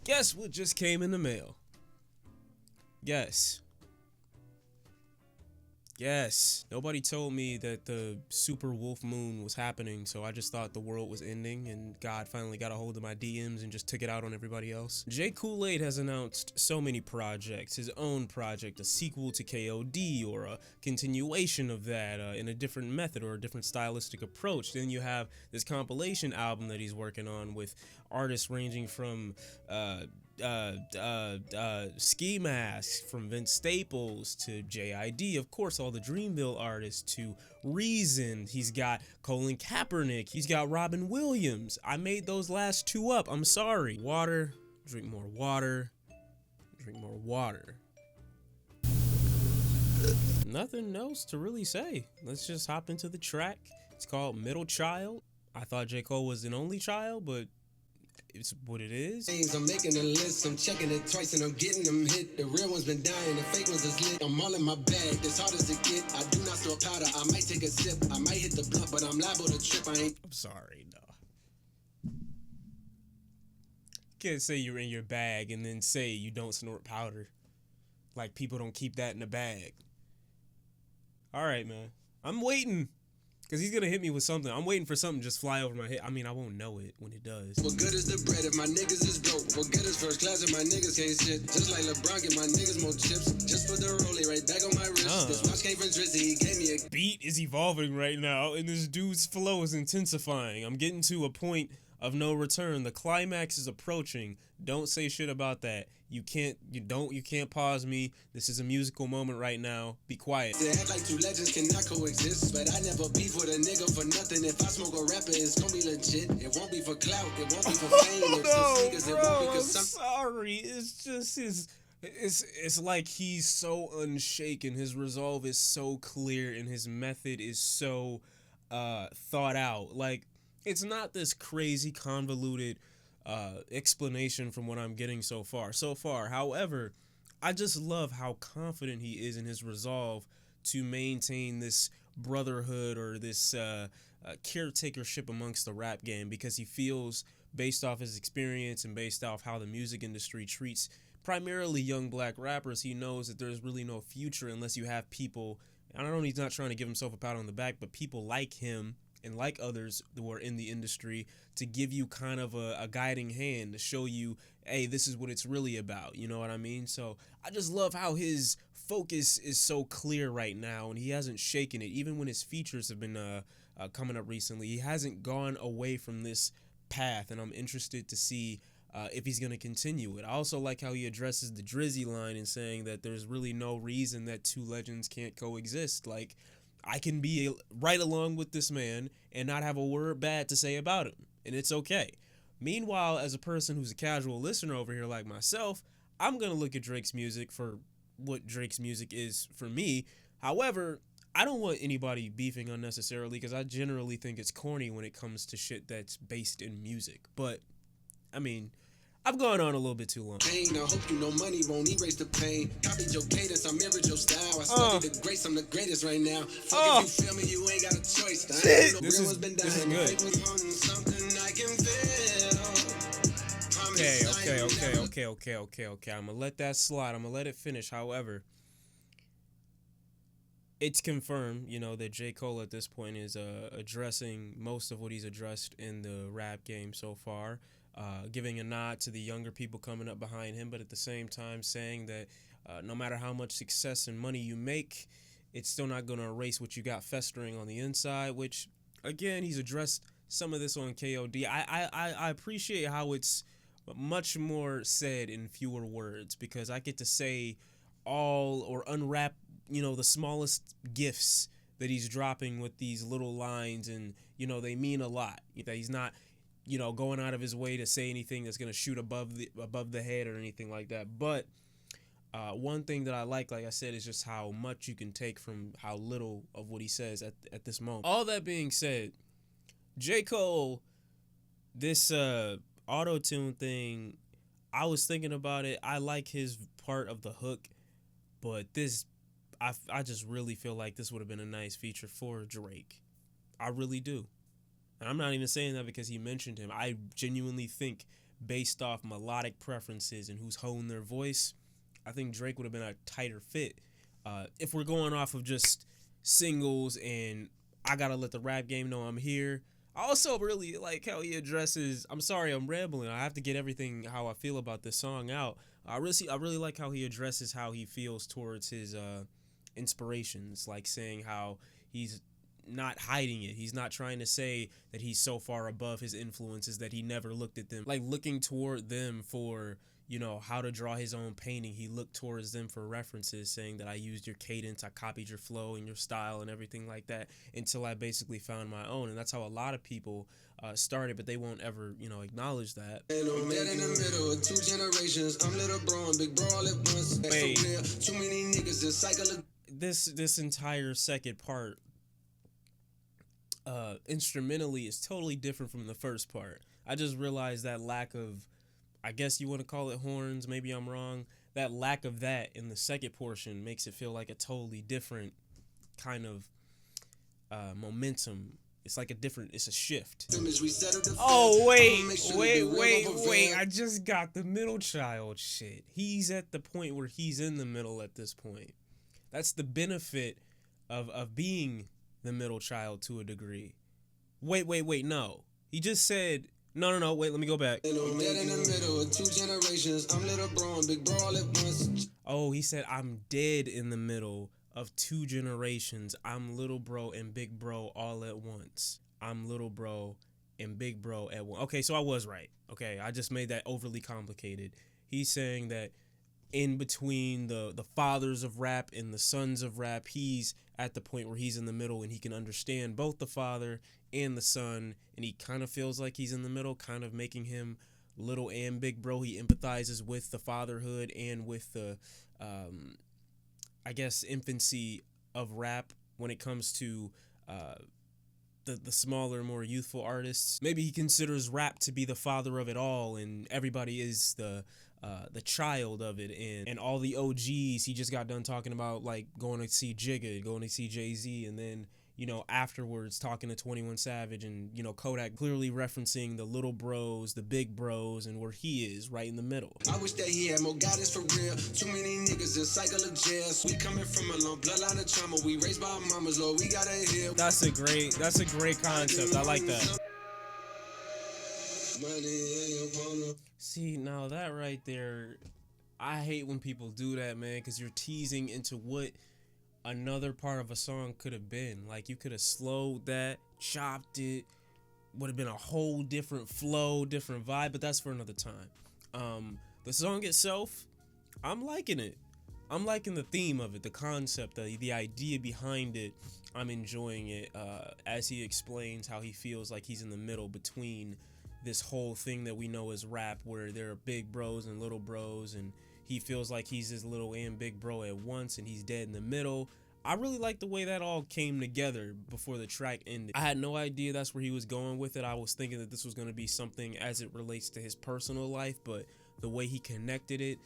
Guess what just came in the mail? Guess. Yes. Nobody told me that the super wolf moon was happening, so I just thought the world was ending and God finally got a hold of my DMs and just took it out on everybody else. J. Kool-Aid has announced so many projects, his own project, a sequel to KOD or a continuation of that in a different method or a different stylistic approach. Then you have this compilation album that he's working on with artists ranging from Ski Mask, from Vince Staples to JID, of course all the Dreamville artists, to Reason. He's got Colin Kaepernick, he's got Robin Williams. I made those last two up, I'm sorry. Water, drink more water, drink more water. Nothing else to really say. Let's just hop into the track. It's called Middle Child. I thought J. Cole was an only child, but it's what it is. I'm making a list, I'm checking it twice and I'm getting them hit. The real ones been dying, the fake ones is lit. I'm all in my bag, as hard as it get. I do not store powder, I might take a sip. I might hit the blunt, but I'm liable to trip. I'm sorry, no. Can't say you're in your bag and then say you don't snort powder. Like people don't keep that in the bag. Alright, man. I'm waiting. Because he's going to hit me with something. I'm waiting for something to just fly over my head. I mean, I won't know it when it does. What good is the bread if my niggas is broke? What good is first class if my niggas can't shit? Just like LeBron, get my niggas more chips. Just put the rollie right back on my wrist. This watch came from Drizzy, he gave me a beat is evolving right now, and this dude's flow is intensifying. I'm getting to a point of no return. The climax is approaching. Don't say shit about that. You can't pause me. This is a musical moment right now. Be quiet. They act like two legends cannot coexist, but I never beef with a nigga for nothing. If I smoke a rapper, it's gonna be legit. It won't be for clout. It won't be for fame. I'm sorry. It's just it's like he's so unshaken. His resolve is so clear, and his method is so thought out. Like, it's not this crazy convoluted explanation from what I'm getting so far. However, I just love how confident he is in his resolve to maintain this brotherhood or this caretakership amongst the rap game, because he feels, based off his experience and based off how the music industry treats primarily young black rappers, he knows that there's really no future unless you have people, I don't know, he's not trying to give himself a pat on the back, but people like him and like others who are in the industry to give you kind of a guiding hand to show you, hey, this is what it's really about. You know what I mean? So I just love how his focus is so clear right now, and he hasn't shaken it. Even when his features have been coming up recently, he hasn't gone away from this path, and I'm interested to see if he's going to continue it. I also like how he addresses the Drizzy line and saying that there's really no reason that two legends can't coexist. Like, I can be right along with this man and not have a word bad to say about him, and it's okay. Meanwhile, as a person who's a casual listener over here like myself, I'm going to look at Drake's music for what Drake's music is for me. However, I don't want anybody beefing unnecessarily, because I generally think it's corny when it comes to shit that's based in music. But, I mean, I've gone on a little bit too long. I hope you know money won't erase the pain. Copied your cadence, I mirrored your style. I studied the grace, I'm the greatest right now. Fuck if you feel me, you ain't got a choice. Shit. This is good. Okay. I'm gonna let that slide. I'm gonna let it finish. However, it's confirmed, that J. Cole at this point is addressing most of what he's addressed in the rap game so far. Giving a nod to the younger people coming up behind him, but at the same time saying that no matter how much success and money you make, it's still not going to erase what you got festering on the inside, which, again, he's addressed some of this on KOD. I appreciate how it's much more said in fewer words, because I get to say all or unwrap, the smallest gifts that he's dropping with these little lines, and, they mean a lot. That he's not going out of his way to say anything that's going to shoot above the head or anything like that. But one thing that I like I said, is just how much you can take from how little of what he says at this moment. All that being said, J. Cole, this auto-tune thing, I was thinking about it. I like his part of the hook, but this, I just really feel like this would have been a nice feature for Drake. I really do. And I'm not even saying that because he mentioned him. I genuinely think based off melodic preferences and who's holding their voice, I think Drake would have been a tighter fit. If we're going off of just singles and I gotta let the rap game know I'm here. I also really like how he addresses. I'm sorry, I'm rambling. I have to get everything how I feel about this song out. I really like how he addresses how he feels towards his inspirations, like saying how he's not hiding it. He's not trying to say that he's so far above his influences that he never looked at them, like looking toward them for, you know, how to draw his own painting. He looked towards them for references, saying that I used your cadence, I copied your flow and your style and everything like that until I basically found my own. And that's how a lot of people started, but they won't ever, you know, acknowledge that. And I'm dead in the middle of two generations. I'm little bro and big bro all at once. Wait. Too many niggas just cycle. This entire second part instrumentally is totally different from the first part. I just realized that lack of, I guess you want to call it horns, maybe I'm wrong, that lack of that in the second portion makes it feel like a totally different kind of momentum. It's like it's a shift. Oh, wait. I just got the middle child shit. He's at the point where he's in the middle at this point. That's the benefit of being the middle child to a degree. Wait, no. He just said, no, wait, let me go back. And I'm dead in the middle of two generations. I'm little bro and big bro all at once. Oh, he said, I'm dead in the middle of two generations. I'm little bro and big bro all at once. I'm little bro and big bro at once. Okay, so I was right. Okay, I just made that overly complicated. He's saying that in between the fathers of rap and the sons of rap, he's at the point where he's in the middle and he can understand both the father and the son, and he kind of feels like he's in the middle, kind of making him little and big bro. He empathizes with the fatherhood and with the I guess infancy of rap when it comes to the smaller, more youthful artists. Maybe he considers rap to be the father of it all, and everybody is the child of it, and all the OGs. He just got done talking about like going to see Jigga, going to see Jay-Z, and then, you know, afterwards talking to 21 Savage and, you know, Kodak, clearly referencing the little bros, the big bros, and where he is right in the middle. I wish that he had more guidance for real. Too many niggas just cycle of jails. We coming from a long bloodline of trauma. We raised by our mamas, Lord, we gotta heal. That's a great concept. I like that. See, now that right there, I hate when people do that, man, because you're teasing into what another part of a song could have been. Like, you could have slowed that, chopped it, would have been a whole different flow, different vibe, but that's for another time. The song itself, I'm liking it. I'm liking the theme of it, the concept, the idea behind it. I'm enjoying it as he explains how he feels like he's in the middle between this whole thing that we know as rap, where there are big bros and little bros, and he feels like he's his little and big bro at once, and he's dead in the middle. I really like the way that all came together before the track ended. I had no idea that's where he was going with it. I was thinking that this was going to be something as it relates to his personal life, but the way he connected it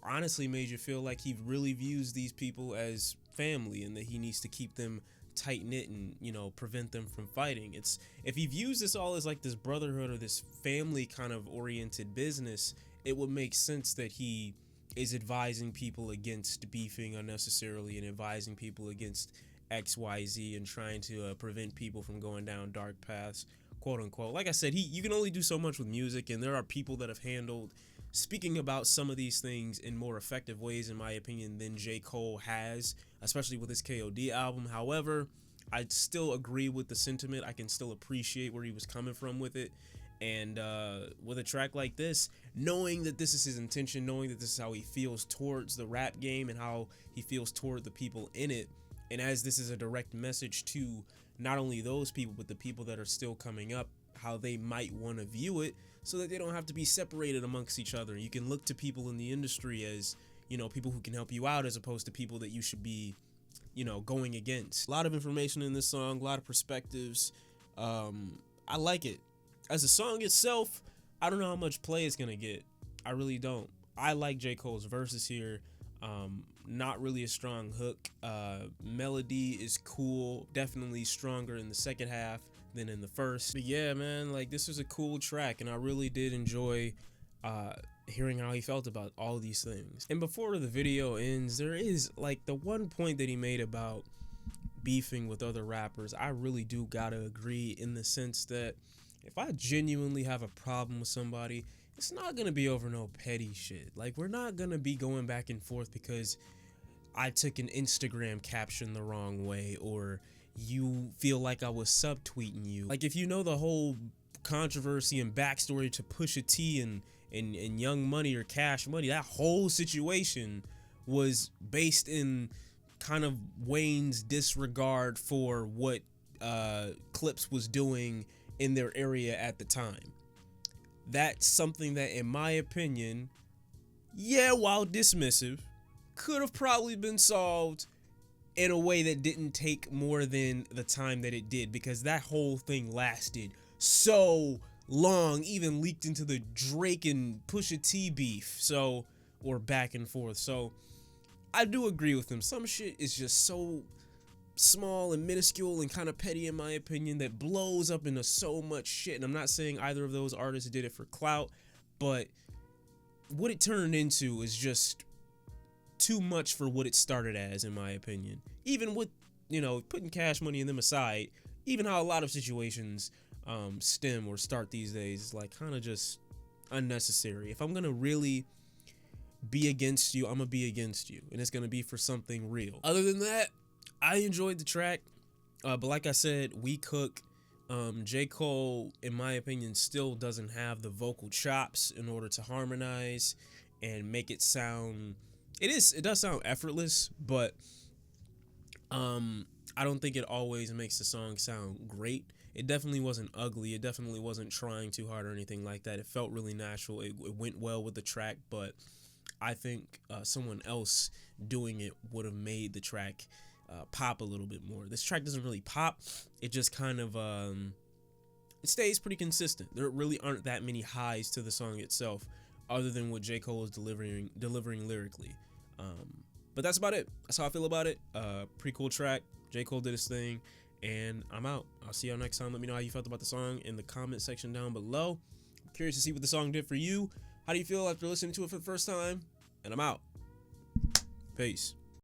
honestly made you feel like he really views these people as family, and that he needs to keep them tight-knit and, you know, prevent them from fighting. It's, if he views this all as like this brotherhood or this family kind of oriented business, it would make sense that he is advising people against beefing unnecessarily and advising people against XYZ and trying to prevent people from going down dark paths, quote unquote. Like I said, you can only do so much with music, and there are people that have handled speaking about some of these things in more effective ways, in my opinion, than J. Cole has, especially with his KOD album. However, I still agree with the sentiment. I can still appreciate where he was coming from with it. And with a track like this, knowing that this is his intention, knowing that this is how he feels towards the rap game and how he feels toward the people in it, and as this is a direct message to not only those people, but the people that are still coming up, how they might want to view it, so that they don't have to be separated amongst each other. You can look to people in the industry as, you know, people who can help you out, as opposed to people that you should be, you know, going against. A lot of information in this song, a lot of perspectives. I like it. As a song itself, I don't know how much play it's gonna get. I really don't. I like J. Cole's verses here. Not really a strong hook. Melody is cool, definitely stronger in the second half than in the first. But yeah, man, like this was a cool track, and I really did enjoy hearing how he felt about all these things. And before the video ends, there is like the one point that he made about beefing with other rappers. I really do gotta agree, in the sense that if I genuinely have a problem with somebody, it's not gonna be over no petty shit. Like, we're not gonna be going back and forth because I took an Instagram caption the wrong way, or you feel like I was subtweeting you. Like, if you know the whole controversy and backstory to Pusha T and Young Money or Cash Money, that whole situation was based in kind of Wayne's disregard for what Clips was doing in their area at the time. That's something that, in my opinion, yeah, while dismissive, could have probably been solved in a way that didn't take more than the time that it did, because that whole thing lasted so long, even leaked into the Drake and Pusha T beef, so, or back and forth. So I do agree with him. Some shit is just so small and minuscule and kind of petty, in my opinion, that blows up into so much shit. And I'm not saying either of those artists did it for clout, but what it turned into is just too much for what it started as, in my opinion. Even with, you know, putting Cash Money and them aside, even how a lot of situations stem or start these days is like kind of just unnecessary. If I'm gonna really be against you, I'm gonna be against you, and it's gonna be for something real. Other than that, I enjoyed the track, but like I said, We Cook, J. Cole, in my opinion, still doesn't have the vocal chops in order to harmonize and make it sound. It does sound effortless, but I don't think it always makes the song sound great. It definitely wasn't ugly. It definitely wasn't trying too hard or anything like that. It felt really natural. It went well with the track, but I think someone else doing it would have made the track pop a little bit more. This track doesn't really pop. It just kind of it stays pretty consistent. There really aren't that many highs to the song itself, other than what J. Cole is delivering lyrically. But that's about it. That's how I feel about it. Pretty cool track. J. Cole did his thing, and I'm out. I'll see y'all next time. Let me know how you felt about the song in the comment section down below. I'm curious to see what the song did for you. How do you feel after listening to it for the first time? And I'm out. Peace.